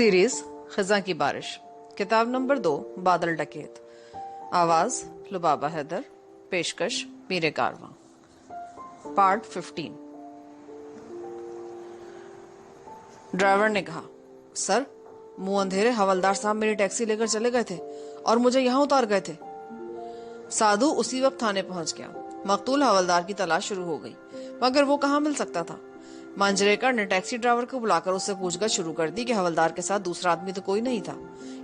Series खजा की बारिश, किताब नंबर 2 बादल डकैत। आवाज लुबाबा हैदर, पेशकश मीरे कारवां। पार्ट 15। ड्राइवर ने कहा, सर मुंह अंधेरे हवलदार साहब मेरी टैक्सी लेकर चले गए थे और मुझे यहाँ उतार गए थे। साधु उसी वक्त थाने पहुंच गया। मकतूल हवलदार की तलाश शुरू हो गई, मगर वो कहाँ मिल सकता था। मांजरेकर ने टैक्सी ड्राइवर को बुलाकर उससे पूछताछ शुरू कर दी कि हवलदार के साथ दूसरा आदमी तो कोई नहीं था।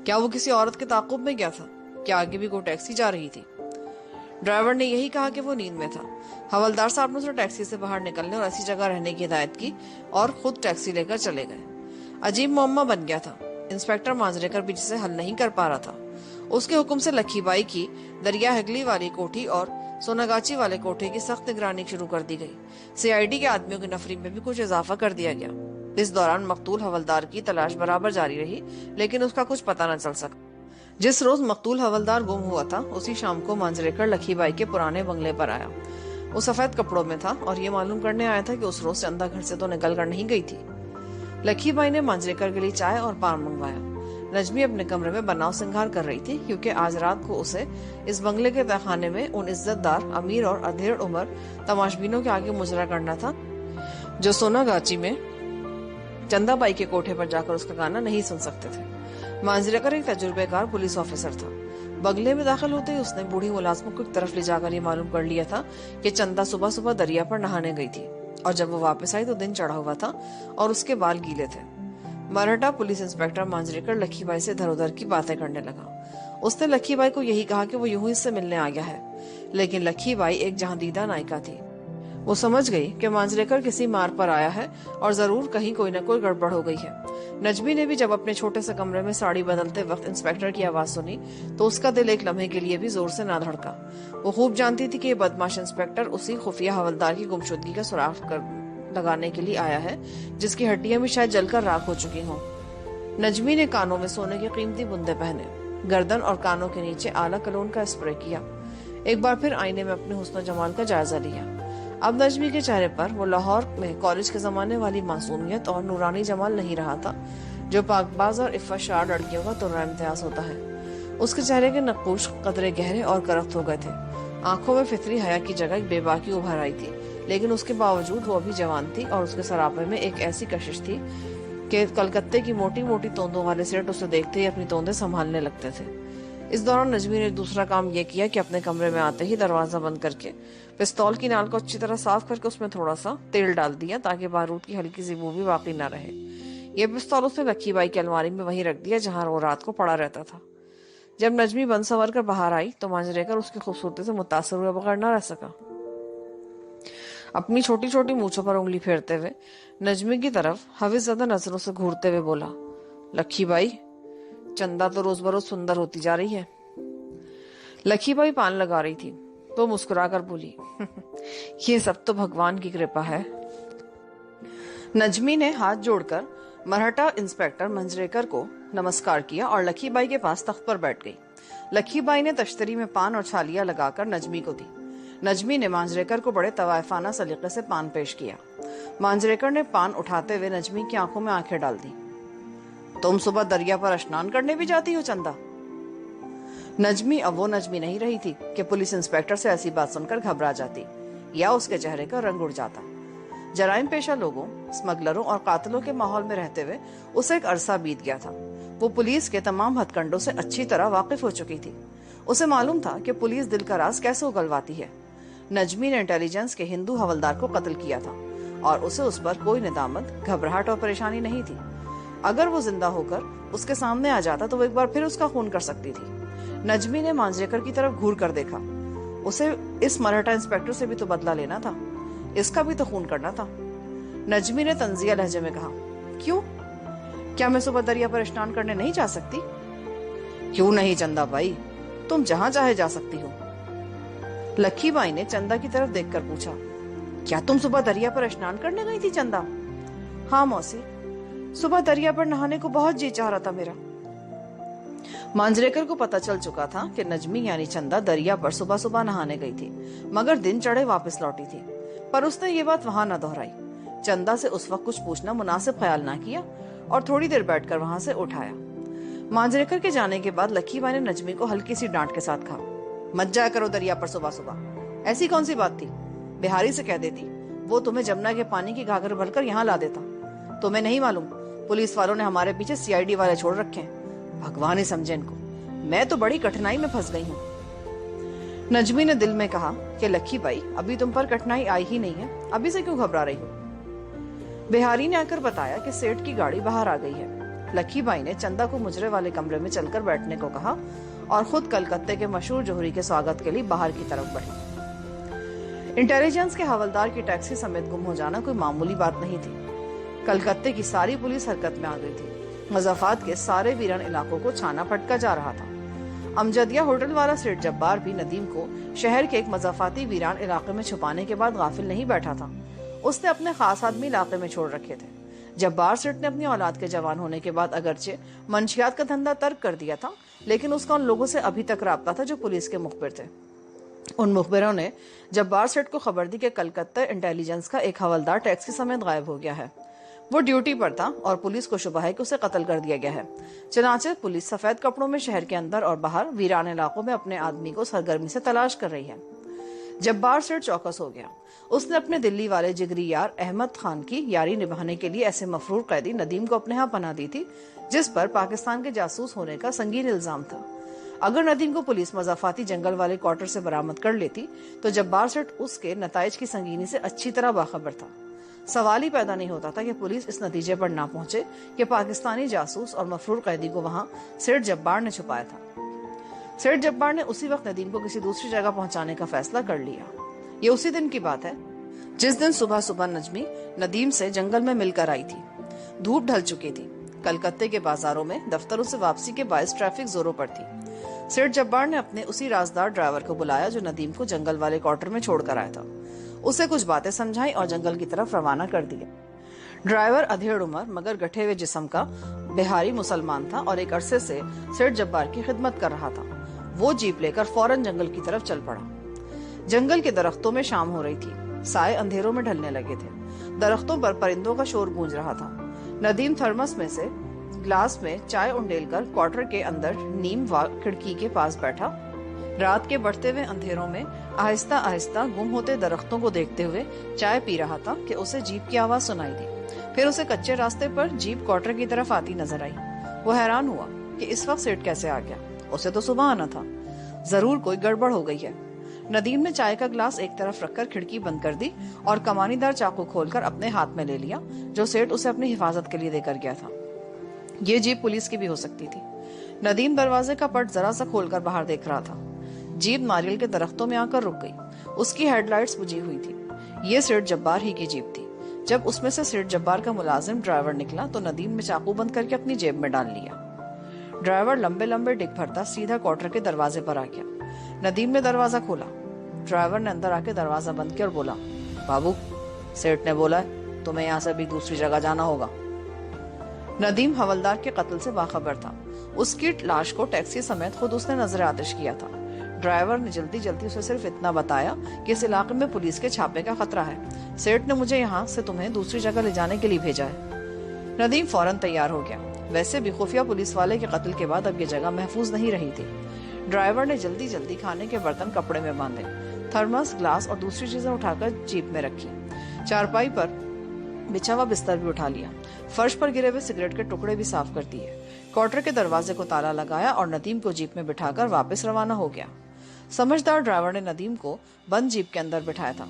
क्या वो किसी औरत के ताकुब में गया था? क्या आगे भी कोई टैक्सी जा रही थी? ड्राइवर ने यही कहा कि वो नींद में था। हवलदार साहब ने उसे टैक्सी से बाहर निकलने और ऐसी जगह रहने की हिदायत की और खुद टैक्सी लेकर चले गए। अजीब मुअम्मा बन गया था। इंस्पेक्टर मांजरेकर भी जिसे हल नहीं कर पा रहा था। उसके हुक्म से लखीबाई की दरिया हगली वाली कोठी और सोनागाची वाले कोठे की सख्त निगरानी शुरू कर दी गई। सीआईडी के आदमियों की नफरी में भी कुछ इजाफा कर दिया गया। इस दौरान मकतूल हवलदार की तलाश बराबर जारी रही, लेकिन उसका कुछ पता न चल सका। जिस रोज मकतूल हवलदार गुम हुआ था, उसी शाम को मांजरेकर लखीबाई के पुराने बंगले पर आया। वो सफेद कपड़ों में था और ये मालूम करने आया था कि उस रोज चंदा घर से तो निकल कर नहीं गई थी। लखीबाई ने मांजरेकर के लिए चाय और पान मंगवाया। नजमी अपने कमरे में बनाव सिंगार कर रही थी, क्योंकि आज रात को उसे इस बंगले के तहखाने में उन इज्जतदार, अमीर और अधेड़ उम्र तमाशबीनों के आगे मुजरा करना था जो सोनागाची में चंदाबाई के कोठे पर जाकर उसका गाना नहीं सुन सकते थे। मांजरेकर एक तजुर्बेकार पुलिस ऑफिसर था। बंगले में दाखिल होते ही उसने बूढ़ी मुलाजमों की तरफ ले जाकर ये मालूम कर लिया था कि चंदा सुबह सुबह दरिया पर नहाने गई थी, और जब वो वापस आई तो दिन चढ़ा हुआ था और उसके बाल गीले थे। मराठा पुलिस इंस्पेक्टर मांजरेकर लखीबाई से इधर उधर की बातें करने लगा। उसने लखीबाई को यही कहा कि वो यूं ही इससे मिलने आ गया है, लेकिन लखीबाई एक जहांदीदा नायिका थी। वो समझ गई कि मांजरेकर किसी मार पर आया है और जरूर कहीं कोई न कोई गड़बड़ हो गई है। नजमी ने भी जब अपने छोटे से कमरे में साड़ी बदलते वक्त इंस्पेक्टर की आवाज सुनी तो उसका दिल एक लम्हे के लिए भी जोर से ना धड़का। वो खूब जानती थी कि ये बदमाश इंस्पेक्टर उसी खुफिया हवलदार की गुमशुदगी का सुराग लगाने के लिए आया है, जिसकी हड्डियां भी शायद जलकर राख हो चुकी हों। नजमी ने कानों में सोने के कीमती बुंदे पहने, गर्दन और कानों के नीचे आला कलोन का स्प्रे किया। एक बार फिर आईने में अपने हुस्न जमाल का जायजा लिया। अब नजमी के चेहरे पर वो लाहौर में कॉलेज के जमाने वाली मासूमियत और नूरानी जमाल नहीं रहा था, जो पाकबाज और इफ्फाशार लड़कियों का तुर्रा इम्तियाज होता है। उसके चेहरे के नक्कुश कतरे गहरे और करख्त हो गए थे। आंखों में फितरी हया की जगह एक बेबाकी उभर आई थी, लेकिन उसके बावजूद वो अभी जवान थी और उसके सरापे में एक ऐसी कशिश थी कि कलकत्ते की मोटी मोटी तोंदों वाले सेठ उसे देखते ही अपनी तोंदे संभालने लगते थे। इस दौरान नजमी ने दूसरा काम यह किया कि अपने कमरे में आते ही दरवाजा बंद करके पिस्तौल की नाल को अच्छी तरह साफ करके उसमें थोड़ा सा तेल डाल दिया, ताकि बारूद की हल्की सी बू भी बाकी न रहे। यह पिस्तौल उसने लखीबाई की अलमारी में वहीं रख दिया जहां वो रात को पड़ा रहता था। जब नजमी बंद संवर कर बाहर आई तो मांजरेकर उसकी खूबसूरती से मुतासर हुए बगैर न रह सका। अपनी छोटी छोटी मूंछों पर उंगली फेरते हुए नजमी की तरफ हविस ज़्यादा नजरों से घूरते हुए बोला, लखीबाई, चंदा तो रोज बरोज सुंदर होती जा रही है। लखीबाई पान लगा रही थी तो मुस्कुराकर बोली, ये सब तो भगवान की कृपा है। नजमी ने हाथ जोड़कर मराठा इंस्पेक्टर मांजरेकर को नमस्कार किया और लखीबाई के पास तख्त पर बैठ गई। लखीबाई ने तश्तरी में पान और छालियां लगाकर नजमी को दी। नजमी ने मांजरेकर को बड़े तवायफाना सलीके से पान पेश किया। मांजरेकर ने पान उठाते हुए नजमी की आंखों में आंखें डाल दी। तुम सुबह दरिया पर स्नान करने भी जाती हो चंदा? नजमी अब वो नजमी नहीं रही थी कि पुलिस इंस्पेक्टर से ऐसी बात सुनकर घबरा जाती या उसके चेहरे का रंग उड़ जाता। जराइम पेशा लोगों, स्मगलरों और कातलों के माहौल में रहते हुए उसे एक अरसा बीत गया था। वो पुलिस के तमाम हथकंडों से अच्छी तरह वाकिफ हो चुकी थी। उसे मालूम था कि पुलिस दिल का राज कैसे उगलवाती है। नजमी ने इंटेलिजेंस के हिंदू हवलदार को कत्ल किया था और उसे उस पर कोई निदामत, घबराहट और परेशानी नहीं थी। अगर वो जिंदा होकर उसके सामने आ जाता तो वो एक बार फिर उसका खून कर सकती थी। नजमी ने मांजरेकर की तरफ घूर कर देखा। उसे इस मराठा इंस्पेक्टर से भी तो बदला लेना था, इसका भी तो खून करना था। नजमी ने तंजिया लहजे में कहा, क्यों? क्या मैं सुबह दरिया पर स्नान करने नहीं जा सकती? क्यों नहीं चंदा भाई, तुम जहां चाहे जा सकती हो। लखीबाई ने चंदा की तरफ देखकर पूछा, क्या तुम सुबह दरिया पर स्नान करने गई थी चंदा? हाँ मौसी, सुबह दरिया पर नहाने को बहुत जी चाह रहा था मेरा। मांजरेकर को पता चल चुका था कि नजमी यानी चंदा दरिया पर सुबह सुबह नहाने गई थी, मगर दिन चढ़े वापस लौटी थी। पर उसने ये बात वहां न दोहराई। चंदा से उस वक्त कुछ पूछना मुनासिब ख्याल ना किया اور تھوڑی دیر بیٹھ کر وہاں سے اٹھایا۔ مانجریکر کے جانے کے بعد لکھی بائی نے نجمی کو ہلکی سی ڈانٹ کے ساتھ کہا، مت جایا کرو دریا پر صبح صبح۔ ایسی کون سی بات تھی؟ بہاری سے کہہ دیتی، وہ تمہیں جمنا کے پانی کی گھاگھر بھر کر یہاں لا دیتا۔ تمہیں نہیں معلوم پولیس والوں نے ہمارے پیچھے CID والے چھوڑ رکھے ہیں، بھگوان ہی سمجھے ان کو، میں تو بڑی کٹھنائی میں پھنس گئی ہوں۔ نجمی نے دل میں کہا کہ لکھی بائی ابھی تم پر کٹھنائی آئی ہی نہیں ہے، ابھی سے کیوں گھبرا رہی ہو؟ بہاری نے آ کر بتایا کہ سیٹھ کی گاڑی باہر آ گئی ہے۔ لکھی بائی نے چندا کو مجرے والے کمرے میں چل کر بیٹھنے کو کہا اور خود کلکتے کے مشہور جوہری کے سواگت کے لیے باہر کی طرف بڑھی۔ انٹیلیجنس کے حوالدار کی ٹیکسی سمیت گم ہو جانا کوئی معمولی بات نہیں تھی۔ کلکتے کی ساری پولیس حرکت میں آ گئی تھی۔ مضافات کے سارے ویران علاقوں کو چھانا پھٹکا جا رہا تھا۔ امجدیہ ہوٹل والا سیٹھ جبار بھی ندیم کو شہر کے ایک مضافاتی ویران علاقے میں چھپانے کے بعد غافل نہیں بیٹھا تھا۔ اس نے اپنے خاص آدمی علاقے میں چھوڑ رکھے تھے۔ جبار سیٹھ نے اپنی اولاد کے جوان ہونے کے بعد اگرچہ منشیات کا دھندا ترک کر دیا تھا، لیکن اس کا ان لوگوں سے ابھی تک رابطہ تھا جو پولیس کے مخبر تھے۔ ان مخبروں نے جبار سیٹھ کو خبر دی کہ کلکتہ انٹیلیجنس کا ایک حوالدار ٹیکسی سمیت غائب ہو گیا ہے۔ وہ ڈیوٹی پر تھا اور پولیس کو شبہ ہے کہ اسے قتل کر دیا گیا ہے۔ چنانچہ پولیس سفید کپڑوں میں شہر کے اندر اور باہر ویران علاقوں میں اپنے آدمی کو سرگرمی سے تلاش کر رہی ہے۔ جبار سیٹھ چوکس ہو گیا۔ اس نے اپنے دلی والے جگری یار احمد خان کی یاری نبھانے کے لیے ایسے مفرور قیدی ندیم کو اپنے ہاں پناہ دی تھی جس پر پاکستان کے جاسوس ہونے کا سنگین الزام تھا۔ اگر ندیم کو پولیس مضافاتی جنگل والے کوارٹر سے برآمد کر لیتی تو جبار سیٹھ اس کے نتائج کی سنگینی سے اچھی طرح باخبر تھا۔ سوال ہی پیدا نہیں ہوتا تھا کہ پولیس اس نتیجے پر نہ پہنچے کہ پاکستانی جاسوس اور مفرور قیدی کو وہاں سیٹھ جبار نے چھپایا تھا۔ سیٹھ جبار نے اسی وقت ندیم کو کسی دوسری جگہ پہنچانے کا فیصلہ کر لیا۔ یہ اسی دن کی بات ہے جس دن صبح صبح نجمی ندیم سے جنگل میں مل کر آئی تھی۔ دھوپ ڈھل چکی تھی۔ کلکتے کے بازاروں میں دفتروں سے واپسی کے باعث ٹریفک زوروں پر تھی۔ سیٹھ جبار نے اپنے اسی رازدار ڈرائیور کو بلایا جو ندیم کو جنگل والے کوارٹر میں چھوڑ کر آیا تھا۔ اسے کچھ باتیں سمجھائی اور جنگل کی طرف روانہ کر دیا۔ ڈرائیور ادھیڑ عمر مگر گٹھے ہوئے جسم کا بہاری مسلمان تھا اور ایک عرصے سے سیٹھ جبار کی خدمت کر رہا تھا۔ وہ جیپ لے کر فوراً جنگل کی طرف چل پڑا۔ جنگل کے درختوں میں شام ہو رہی تھی۔ سائے اندھیروں میں ڈھلنے لگے تھے۔ درختوں پر پرندوں کا شور گونج رہا تھا۔ ندیم تھرمس میں سے گلاس میں چائے انڈیل کر کوارٹر کے اندر نیم کھڑکی کے پاس بیٹھا۔ رات کے بڑھتے ہوئے اندھیروں میں آہستہ آہستہ گم ہوتے درختوں کو دیکھتے ہوئے چائے پی رہا تھا کہ اسے جیپ کی آواز سنائی دی۔ پھر اسے کچے راستے پر جیپ کوارٹر کی طرف آتی نظر آئی۔ وہ حیران ہوا کہ اس وقت سیٹھ کیسے آ گیا؟ اسے تو صبح آنا تھا۔ ضرور کوئی گڑبڑ ہو گئی ہے۔ ندیم نے چائے کا گلاس ایک طرف رکھ کر کھڑکی بند کر دی اور کمانی دار چاقو کھول کر اپنے ہاتھ میں لے لیا جو سیٹھ اسے اپنی حفاظت کے لیے دے کر گیا تھا۔ یہ جیپ پولیس کی بھی ہو سکتی تھی۔ ندیم دروازے کا پٹ ذرا سا کھول کر باہر دیکھ رہا تھا۔ جیپ ناریل کے درختوں میں آ کر رک گئی۔ اس کی ہیڈ لائٹس بجھی ہوئی تھی۔ یہ سیٹھ جبار ہی کی جیپ تھی۔ جب اس میں سے سیٹھ جبار کا ملازم ڈرائیور نکلا تو ندیم نے چاقو بند کر کے اپنی جیب میں ڈال لیا۔ ڈرائیور لمبے لمبے ڈگ بھرتا سیدھا کوارٹر کے دروازے پر آ گیا۔ ندیم نے دروازہ کھولا۔ ڈرائیور نے اندر آ کے دروازہ بند کیا اور بولا، بابو سیٹھ نے بولا ہے تمہیں یہاں سے بھی دوسری جگہ جانا ہوگا۔ ندیم حوالدار کے قتل سے باخبر تھا۔ اس کی لاش کو ٹیکسی سمیت خود اس نے نظر آتش کیا تھا۔ ڈرائیور نے جلدی جلدی اسے صرف اتنا بتایا کہ اس علاقے میں پولیس کے چھاپے کا خطرہ ہے۔ سیٹھ نے مجھے یہاں سے تمہیں دوسری جگہ لے جانے کے لیے بھیجا ہے۔ ندیم فوراً تیار ہو گیا۔ ویسے بھی خفیہ پولیس والے کے قتل کے بعد اب یہ جگہ محفوظ نہیں رہی تھی۔ ڈرائیور نے جلدی جلدی کھانے کے برتن کپڑے میں باندھے، تھرمس، گلاس اور دوسری چیزیں اٹھا کر جیپ میں رکھی۔ چارپائی پر بچھا ہوا بستر بھی اٹھا لیا۔ فرش پر گرے ہوئے سگریٹ کے ٹکڑے بھی صاف کر دیے۔ کوارٹر کے دروازے کو تالا لگایا اور ندیم کو جیپ میں بٹھا کر واپس روانہ ہو گیا۔ سمجھدار ڈرائیور نے ندیم کو بند جیپ کے اندر بٹھایا تھا۔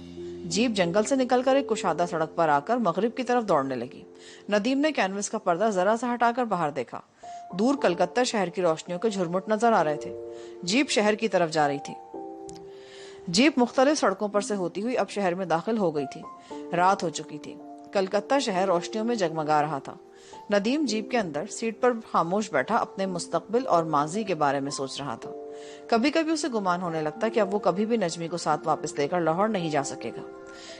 جیپ جنگل سے نکل کر ایک کشادہ سڑک پر آ کر مغرب کی طرف دوڑنے لگی۔ ندیم نے کینوس کا پردہ ذرا سا ہٹا کر باہر دیکھا۔ دور کلکتہ شہر کی روشنیوں کے جھرمٹ نظر آ رہے تھے۔ جیپ شہر کی طرف جا رہی تھی۔ جیپ مختلف سڑکوں پر سے ہوتی ہوئی اب شہر میں داخل ہو گئی تھی۔ رات ہو چکی تھی۔ کلکتہ شہر روشنیوں میں جگمگا رہا تھا۔ ندیم جیپ کے اندر سیٹ پر خاموش بیٹھا اپنے مستقبل اور ماضی کے بارے میں سوچ رہا تھا۔ کبھی کبھی اسے گمان ہونے لگتا کہ اب وہ کبھی بھی نجمی کو ساتھ واپس لے کر لاہور نہیں جا سکے گا۔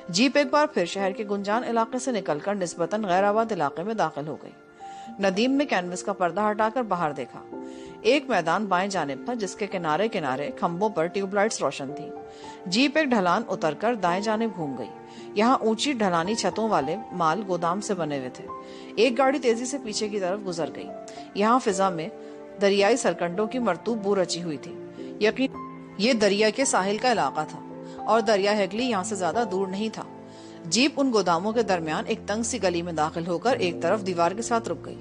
جیپ ایک بار پھر شہر کے گنجان علاقے سے نکل کر نسبتاً غیر آباد علاقے میں داخل ہو گئی۔ ندیم نے کینوس کا پردہ ہٹا کر باہر دیکھا۔ एक मैदान बाएं जानिब था जिसके किनारे किनारे खंभों पर ट्यूबलाइट्स रोशन थी। जीप एक ढलान उतरकर दाएं जानिब घूम गई। यहाँ ऊंची ढलानी छतों वाले माल गोदाम से बने हुए थे। एक गाड़ी तेजी से पीछे की तरफ गुजर गई। यहाँ फिजा में दरियाई सरकंडों की मरतूब बू रची हुई थी। यकीन ये दरिया के साहिल का इलाका था और दरिया हेगली यहाँ से ज्यादा दूर नहीं था। जीप उन गोदामों के दरमियान एक तंग सी गली में दाखिल होकर एक तरफ दीवार के साथ रुक गई।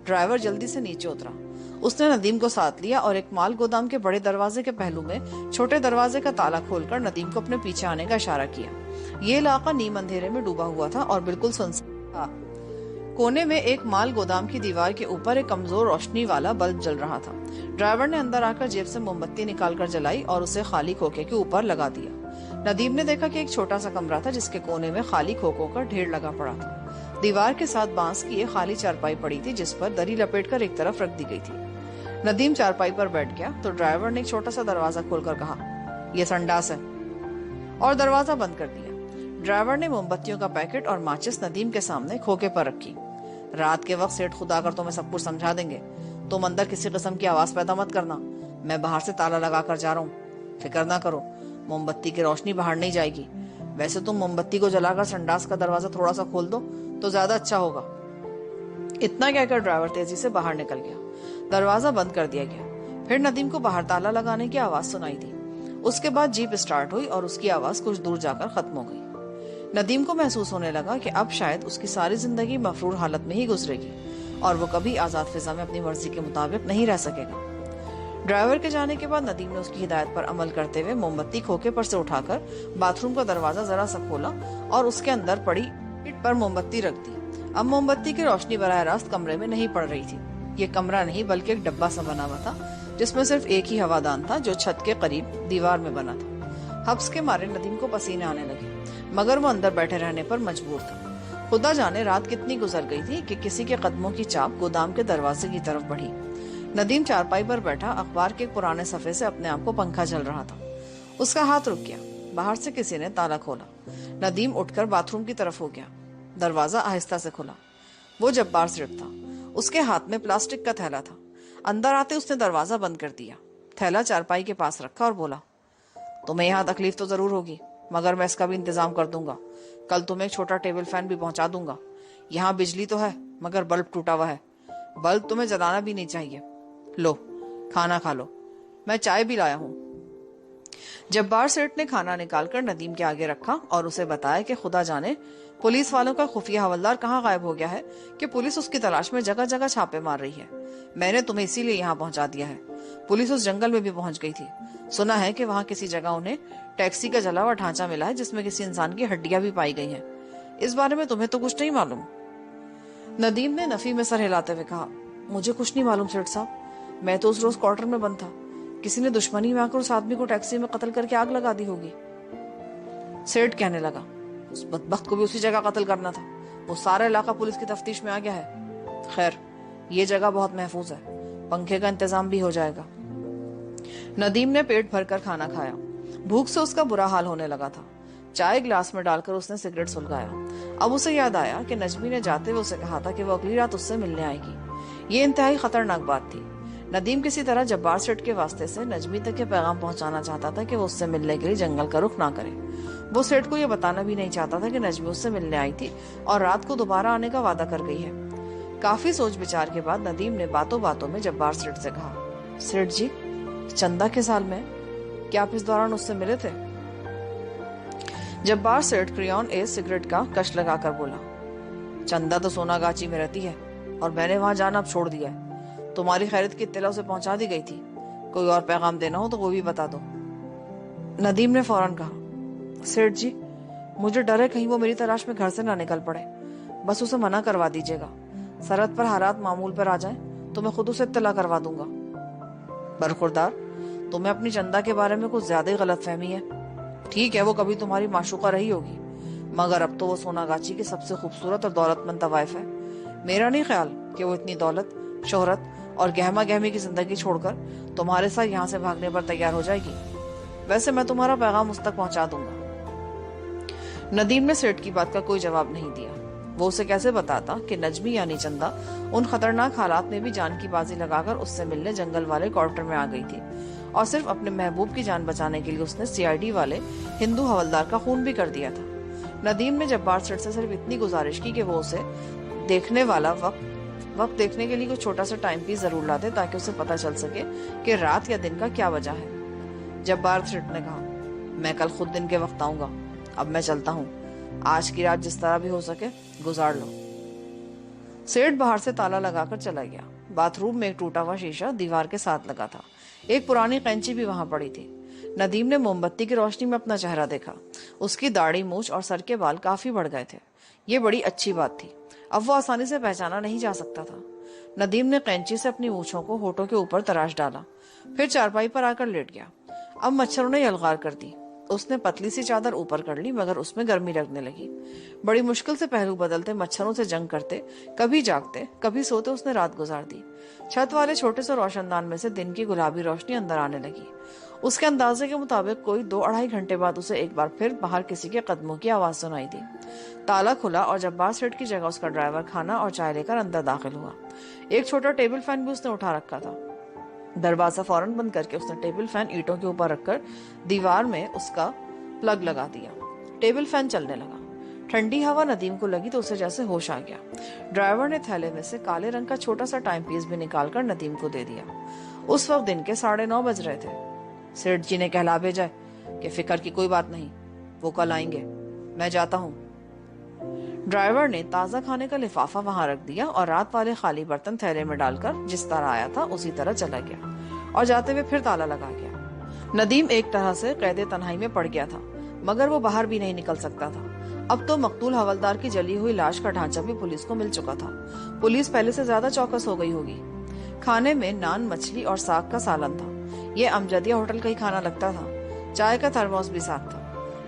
ड्राइवर जल्दी से नीचे उतरा। उसने नदीम को साथ लिया और एक माल गोदाम के बड़े दरवाजे के पहलू में छोटे दरवाजे का ताला खोलकर नदीम को अपने पीछे आने का इशारा किया। ये इलाका नीम अंधेरे में डूबा हुआ था और बिल्कुल सुनसान था। कोने में एक माल गोदाम की दीवार के ऊपर एक कमजोर रोशनी वाला बल्ब जल रहा था। ड्राइवर ने अंदर आकर जेब से मोमबत्ती निकालकर जलाई और उसे खाली खोखे के ऊपर लगा दिया। नदीम ने देखा कि एक छोटा सा कमरा था जिसके कोने में खाली खोखों का ढेर लगा पड़ा था। दीवार के साथ बांस की एक खाली चारपाई पड़ी थी जिस पर दरी लपेटकर एक तरफ रख दी गई थी। नदीम चारपाई पर बैठ गया तो ड्राइवर ने एक छोटा सा दरवाजा खोलकर कहा, यह संडास है, और दरवाजा बंद कर दिया। ड्राइवर ने मोमबत्तियों का पैकेट और माचिस नदीम के सामने खोखे पर रखी। रात के वक्त सेठ खुदा कर तुम्हें सब कुछ समझा देंगे। तुम अंदर किसी किस्म की आवाज पैदा मत करना। मैं बाहर से ताला लगा कर जा रहा हूँ। फिक्र ना करो, मोमबत्ती की रोशनी बाहर नहीं जाएगी। वैसे तुम मोमबत्ती को जलाकर संडास का दरवाजा थोड़ा सा खोल दो तो ज्यादा अच्छा होगा। इतना कहकर ड्राइवर तेजी से बाहर निकल गया। दरवाजा बंद कर दिया गया। फिर नदीम को बाहर ताला लगाने की आवाज सुनाई दी। उसके बाद जीप स्टार्ट हुई और उसकी आवाज कुछ दूर जाकर खत्म हो गई। नदीम को महसूस होने लगा कि अब शायद उसकी सारी जिंदगी मफरूर हालत में ही गुजरेगी और वो कभी आजाद फिजा में अपनी मर्जी के मुताबिक नहीं रह सकेगा। ड्राइवर के जाने के बाद नदीम ने उसकी हिदायत पर अमल करते हुए मोमबत्ती खोखे पर से उठाकर बाथरूम का दरवाजा जरा सा खोला और उसके अंदर पड़ी ईंट पर मोमबत्ती रख दी। अब मोमबत्ती की रोशनी बराह रास्त कमरे में नहीं पड़ रही थी। ये कमरा नहीं बल्कि एक डब्बा सा बना हुआ था जिसमें सिर्फ एक ही हवादान था जो छत के करीब दीवार में बना था। हब्स के मारे नदीम को पसीने आने लगे मगर वो अंदर बैठे रहने पर मजबूर था। खुदा जाने रात कितनी गुजर गई थी कि किसी के कदमों की चाप गोदाम के दरवाजे की तरफ बढ़ी। नदीम चारपाई पर बैठा अखबार के एक पुराने सफे से अपने आप को पंखा झल रहा था। उसका हाथ रुक गया। बाहर से किसी ने ताला खोला। नदीम उठकर बाथरूम की तरफ हो गया। दरवाजा आहिस्ता से खुला। वो जब्बार सेठ था। उसके हाथ में प्लास्टिक का थैला था। अंदर आते उसने दरवाजा बंद कर दिया। थैला चारपाई के पास रखा और बोला, तुम्हें यहाँ तकलीफ तो जरूर होगी मगर मैं इसका भी इंतजाम कर दूंगा। कल तुम्हें एक छोटा टेबल फैन भी पहुंचा दूंगा। यहाँ बिजली तो है मगर बल्ब टूटा हुआ है। बल्ब तुम्हें जलाना भी नहीं चाहिए। लो खाना खा लो, मैं चाय भी लाया हूँ। जब्बार सेठ ने खाना निकालकर नदीम के आगे रखा और उसे बताया कि खुदा जाने पुलिस वालों का खुफिया हवलदार कहाँ गायब हो गया है कि पुलिस उसकी तलाश में जगह जगह छापे मार रही है। मैंने तुम्हें इसीलिए यहाँ पहुंचा दिया है। पुलिस उस जंगल में भी पहुंच गई थी। सुना है कि वहाँ किसी जगह उन्हें टैक्सी का जला हुआ ढांचा मिला है जिसमें किसी इंसान की हड्डियां भी पाई गई हैं। इस बारे में तुम्हें तो कुछ नहीं मालूम? नदीम ने नफी में सर हिलाते हुए कहा, मुझे कुछ नहीं मालूम सेठ साहब। मैं तो उस रोज क्वार्टर में बंद था। किसी ने दुश्मनी में आकर उस आदमी को टैक्सी में कत्ल करके आग लगा दी होगी। सेठ कहने लगा, उस बदबख्त को भी उसी जगह कत्ल करना था। वो सारा इलाका पुलिस की तफ्तीश में आ गया है। खैर ये जगह बहुत महफूज है। पंखे का इंतजाम भी हो जाएगा। नदीम ने पेट भरकर खाना खाया। भूख से उसका बुरा हाल होने लगा था। चाय ग्लास में डालकर उसने सिगरेट सुलगाया। अब उसे याद आया कि नजमी ने जाते हुए उसे कहा था कि वो अगली रात उससे मिलने आएगी। ये इंतहाई खतरनाक बात थी। नदीम किसी तरह जब्बार सेठ के वास्ते से नजमी तक ये पैगाम पहुंचाना चाहता था कि वो उससे मिलने के लिए जंगल का रुख ना करे। वो सेठ को ये बताना भी नहीं चाहता था कि नजमी उससे मिलने आई थी और रात को दोबारा आने का वादा कर गई है। काफी सोच विचार के बाद नदीम ने बातों बातों में जब्बार सेठ से कहा, सेठ जी चंदा के साल में क्या आप इस दौरान उससे मिले थे? जब्बार सेठ क्रियॉन ए सिगरेट का कश लगाकर बोला, चंदा तो सोनागाची में रहती है और मैंने वहां जाना अब छोड़ दिया है। तुम्हारी खैरियत की इत्तला उसे पहुंचा दी गई थी। कोई और पैगाम देना हो तो वो भी बता दो। नदीम ने फौरन कहा, सेठ जी मुझे डर है कहीं वो मेरी तलाश में घर से ना निकल पड़े। बस उसे मना करवा दीजिएगा। सरहद पर हालात मामूल पर आ जाएं तो मैं खुद उसे इत्तला करवा दूंगा। बरखुरदार, तुम्हें अपनी चंदा के बारे में कुछ ज्यादा ही गलतफहमी है। ठीक है वो कभी तुम्हारी माशूका रही होगी मगर अब तो वो सोनागाची की सबसे खूबसूरत और दौलतमंद तवाइफ है। मेरा नहीं ख्याल कि वो इतनी दौलत, शोहरत और गहमा गहमी की जिंदगी छोड़कर तुम्हारे साथ यहाँ से भागने पर तैयार हो जाएगी। वैसे मैं तुम्हारा पैगाम उस तक पहुंचा दूंगा। नदीम ने सेठ की बात का कोई जवाब नहीं दिया। وہ اسے کیسے بتاتا کہ نجمی یعنی چندا ان خطرناک حالات میں بھی جان کی بازی لگا کر اس سے ملنے جنگل والے کوارٹر میں آ گئی تھی، اور صرف اپنے محبوب کی جان بچانے کے لیے اس نے CID والے ہندو حوالدار کا خون بھی کر دیا تھا۔ ندیم نے جبار سیٹھ سے صرف اتنی گزارش کی کہ وہ اسے دیکھنے والا وقت دیکھنے کے لیے کوئی چھوٹا سا ٹائم پیس ضرور لا دے تاکہ اسے پتہ چل سکے کہ رات یا دن کا کیا وجہ ہے۔ جبار سیٹھ نے کہا، میں کل خود دن کے وقت آؤں گا، اب میں چلتا ہوں، آج کی رات جس طرح بھی ہو سکے گزار لو۔ سیٹھ باہر سے تالا لگا کر چلا گیا۔ باتھ روم میں ایک ٹوٹا ہوا شیشہ دیوار کے ساتھ لگا تھا، ایک پرانی قینچی بھی وہاں پڑی تھی۔ ندیم نے موم بتی کی روشنی میں اپنا چہرہ دیکھا۔ اس کی داڑھی، مونچھ اور سر کے بال کافی بڑھ گئے تھے۔ یہ بڑی اچھی بات تھی، اب وہ آسانی سے پہچانا نہیں جا سکتا تھا۔ ندیم نے قینچی سے اپنی مونچھوں کو ہونٹوں کے اوپر تراش ڈالا، پھر چارپائی پر آ کر لیٹ گیا۔ اب مچھروں نے یلغار کر دی۔ اس نے پتلی سی چادر اوپر کر لی، مگر اس میں گرمی لگنے لگی۔ بڑی مشکل سے پہلو بدلتے مچھروں سے جنگ کرتے، کبھی جاگتے کبھی سوتے اس نے رات گزار دی۔ چھت والے چھوٹے سے روشن دان میں سے دن کی گلابی روشنی اندر آنے لگی۔ اس کے اندازے کے مطابق کوئی 2-2.5 گھنٹے بعد اسے ایک بار پھر باہر کسی کے قدموں کی آواز سنائی دی۔ تالا کھلا اور جبار سیٹھ کی جگہ اس کا ڈرائیور کھانا اور چائے لے کر اندر داخل ہوا۔ ایک چھوٹا ٹیبل فین بھی اس نے اٹھا رکھا تھا۔ دروازہ فوراً بند کر کے اس نے ٹیبل فین اینٹوں کے اوپر رکھ کر دیوار میں اس کا پلگ لگا دیا۔ ٹیبل فین چلنے لگا۔ ٹھنڈی ہوا ندیم کو لگی تو اسے جیسے ہوش آ گیا۔ ڈرائیور نے تھیلے میں سے کالے رنگ کا چھوٹا سا ٹائم پیس بھی نکال کر ندیم کو دے دیا۔ اس وقت دن کے 9:30 بج رہے تھے۔ سیٹھ جی نے کہلا بھیجا کہ فکر کی کوئی بات نہیں، وہ کل آئیں گے، میں جاتا ہوں۔ ڈرائیور نے تازہ کھانے کا لفافہ وہاں رکھ دیا اور رات والے خالی برتن تھیلے میں ڈال کر جس طرح آیا تھا اسی طرح چلا گیا، اور جاتے ہوئے پھر تالا لگا گیا۔ ندیم ایک طرح سے قید تنہائی میں پڑ گیا تھا، مگر وہ باہر بھی نہیں نکل سکتا تھا۔ اب تو مقتول حوالدار کی جلی ہوئی لاش کا ڈھانچہ بھی پولیس کو مل چکا تھا۔ پولیس پہلے سے زیادہ چوکس ہو گئی ہوگی۔ کھانے میں نان، مچھلی اور ساگ کا سالن تھا۔ یہ امجدیہ ہوٹل کا ہی کھانا لگتا تھا۔ چائے کا تھرموس بھی ساتھ تھا۔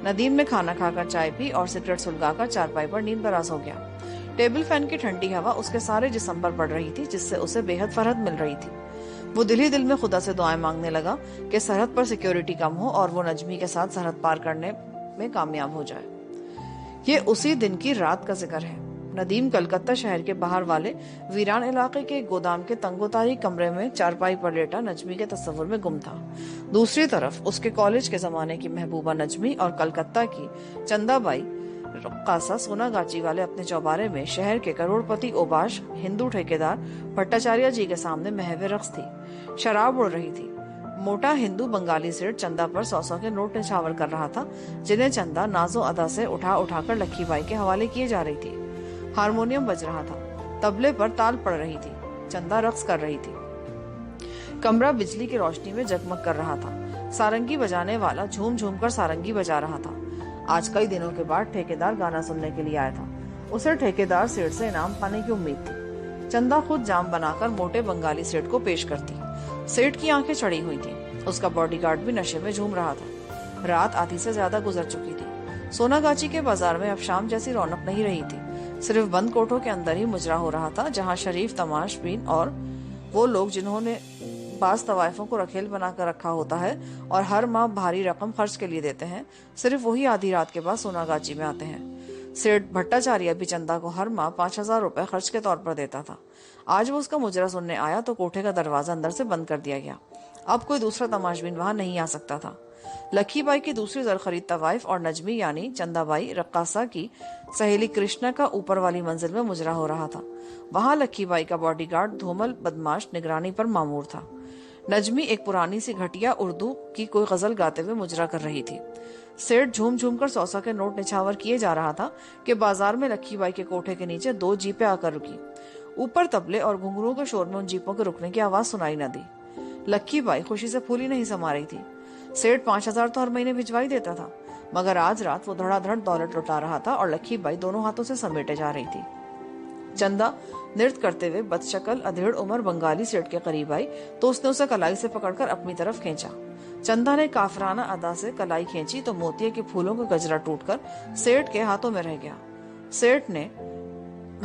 ندیم نے کھانا کھا کر چائے پی اور سگریٹ سلگا کر چارپائی پر نیند براز ہو گیا۔ ٹیبل فین کی ٹھنڈی ہوا اس کے سارے جسم پر پڑ رہی تھی، جس سے اسے بے حد فرحت مل رہی تھی۔ وہ دل ہی دل میں خدا سے دعائیں مانگنے لگا کہ سرحد پر سیکیورٹی کم ہو اور وہ نجمی کے ساتھ سرحد پار کرنے میں کامیاب ہو جائے۔ یہ اسی دن کی رات کا ذکر ہے۔ ندیم کلکتہ شہر کے باہر والے ویران علاقے کے گودام کے تنگ و تاریک کمرے میں چارپائی پر لیٹا نجمی کے تصور میں گم تھا۔ دوسری طرف اس کے کالج کے زمانے کی محبوبہ نجمی اور کلکتہ کی چندا بائی رقاصہ سونا گاچی والے اپنے چوبارے میں شہر کے کروڑ پتی اوباش ہندو ٹھیکیدار بھٹاچاریہ جی کے سامنے محو رقص تھی۔ شراب اڑ رہی تھی۔ موٹا ہندو بنگالی سیٹھ چندا پر 100 کے نوٹ نچھاور کر رہا تھا، جنہیں چندا ناز و ادا سے اٹھا اٹھا کر لکھی بائی کے حوالے کیے جا رہی تھی۔ ہارمونیم بج رہا تھا، طبلے پر تال پڑ رہی تھی، چندا رقص کر رہی تھی۔ کمرہ بجلی کی روشنی میں جگمگ کر رہا تھا۔ سارنگی بجانے والا جھوم جھوم کر سارنگی بجا رہا تھا۔ آج کئی دنوں کے بعد ٹھیکیدار گانا سننے کے لیے آیا تھا۔ اسے ٹھیکیدار سیٹھ سے انعام پانے کی امید تھی۔ چندا خود جام بنا کر موٹے بنگالی سیٹھ کو پیش کرتی۔ سیٹھ کی آنکھیں چڑی ہوئی تھیں۔ اس کا باڈی گارڈ بھی نشے میں جھوم رہا تھا۔ رات آدھی سے زیادہ گزر چکی تھی۔ سونا گاچی کے بازار میں اب شام جیسی رونق نہیں رہی تھی۔ صرف بند کوٹھوں کے اندر ہی مجرا ہو رہا تھا، جہاں شریف تماش بین اور وہ لوگ جنہوں نے بعض طوائفوں کو رکھیل بنا کر رکھا ہوتا ہے اور ہر ماہ بھاری رقم خرچ کے لیے دیتے ہیں، صرف وہی آدھی رات کے بعد سونا گاچی میں آتے ہیں۔ سیٹھ بھٹاچاریہ بھی چندا کو ہر ماہ 5000 روپے خرچ کے طور پر دیتا تھا۔ آج وہ اس کا مجرا سننے آیا تو کوٹھے کا دروازہ اندر سے بند کر دیا گیا۔ اب کوئی دوسرا تماش بین وہاں نہیں آ سکتا تھا۔ لکھی بائی کی دوسری زرخرید طوائف اور نجمی یعنی چندا بائی رقاصہ کی سہیلی کرشنا کا اوپر والی منزل میں مجرا ہو رہا تھا۔ وہاں لکھی بائی کا باڈی گارڈ دھومل بدماش نگرانی پر مامور تھا۔ نجمی ایک پرانی سی گھٹیا اردو کی کوئی غزل گاتے ہوئے مجرا کر رہی تھی۔ سیٹھ جھوم جھوم کر 100 کے نوٹ نچھاور کیے جا رہا تھا کہ بازار میں لکھی بائی کے کوٹھے کے نیچے 2 جیپیں آ کر رکی۔ اوپر طبلے اور گھنگروں کے شور میں ان جیپوں کے رکنے کی آواز سنائی نہ دی۔ لکھی بائی خوشی سے پھولی نہیں سما رہی تھی۔ سیٹھ 5000 تو ہر مہینے بھجوائی دیتا تھا، مگر آج رات وہ دھڑا دھڑ دولت لٹا رہا تھا اور لکھی بائی دونوں ہاتھوں سے سمیٹے جا رہی تھی۔ چندا نرت کرتے ہوئے بد شکل ادھیڑ عمر بنگالی سیٹھ کے قریب آئی تو اس نے اسے کلائی سے پکڑ کر اپنی طرف کھینچا۔ چندا نے کافرانہ ادا سے کلائی کھینچی تو موتیے کے پھولوں کا گجرا ٹوٹ کر سیٹھ کے ہاتھوں میں رہ گیا۔ سیٹھ نے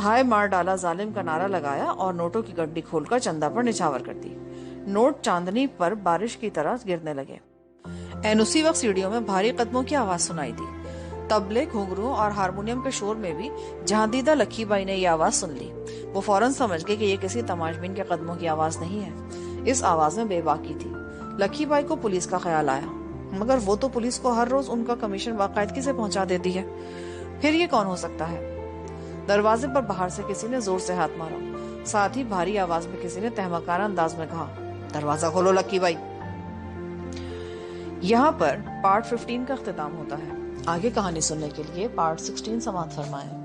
ہائے مار ڈالا ظالم کا نعرہ لگایا اور نوٹوں کی گڈی کھول کر چندا پر نچھاور کر دی۔ نوٹ چاندنی پر بارش کی طرح گرنے لگے۔ این اسی وقت سیڑھیوں میں بھاری قدموں کی آواز سنائی دی۔ तबले, घुंघरू और हारमोनियम के शोर में भी जहांदीदा लक्की बाई ने ये आवाज सुन ली। वो फौरन समझ गई कि ये किसी तमाशबीन के कदमों की आवाज नहीं है। इस आवाज में बेबाकी थी। लक्की बाई को पुलिस का ख्याल आया, मगर वो तो पुलिस को हर रोज उनका कमीशन बाकायदगी से पहुंचा देती है, फिर ये कौन हो सकता है? दरवाजे पर बाहर से किसी ने जोर से हाथ मारा। साथ ही भारी आवाज में किसी ने तहमकाना अंदाज में कहा, दरवाजा खोलो लक्की बाई। यहाँ पर पार्ट 15 का अख्तिताम होता है। आगे कहानी सुनने के लिए पार्ट 16 समाप्त फरमाएं।